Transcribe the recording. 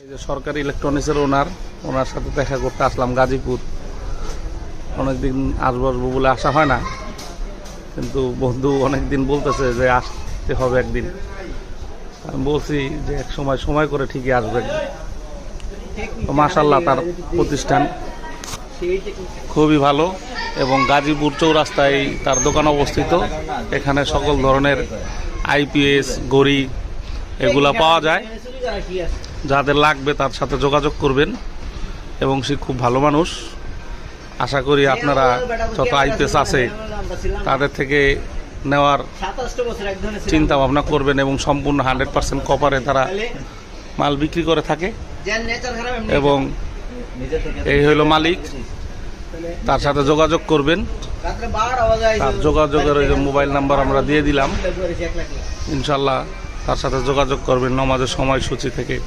এই যে সরকারি ইলেকট্রনিক্সের ওনার সাথে দেখা করতে আসলাম গাজীপুর। অনেকদিন আসবো বলে আসা হয় না, কিন্তু বন্ধু অনেকদিন বলতেছে যে আসতে হবে একদিন। আমি বলছি যে এক সময় করে ঠিকই আসবে। তো মাশাআল্লাহ তার প্রতিষ্ঠান খুবই ভালো এবং গাজীপুর চৌরাস্তায় তার দোকান অবস্থিত। এখানে সকল ধরনের আইপিএস ঘড়ি এগুলা পাওয়া যায়। যাদের লাগবে তার সাথে যোগাযোগ করবেন এবং সে খুব ভালো মানুষ। আশা করি আপনারা যত আইপিএস আছে তাদের থেকে নেওয়ার চিন্তা ভাবনা করবেন এবং সম্পূর্ণ 100% কপারে তারা মাল বিক্রি করে থাকে। এবং এই হইল মালিক, তার সাথে যোগাযোগ করবেন। তার যোগাযোগের ওই যে মোবাইল নাম্বার আমরা দিয়ে দিলাম, ইনশাল্লাহ তার সাথে যোগাযোগ করবেন নামাজের সময়সূচি থেকে।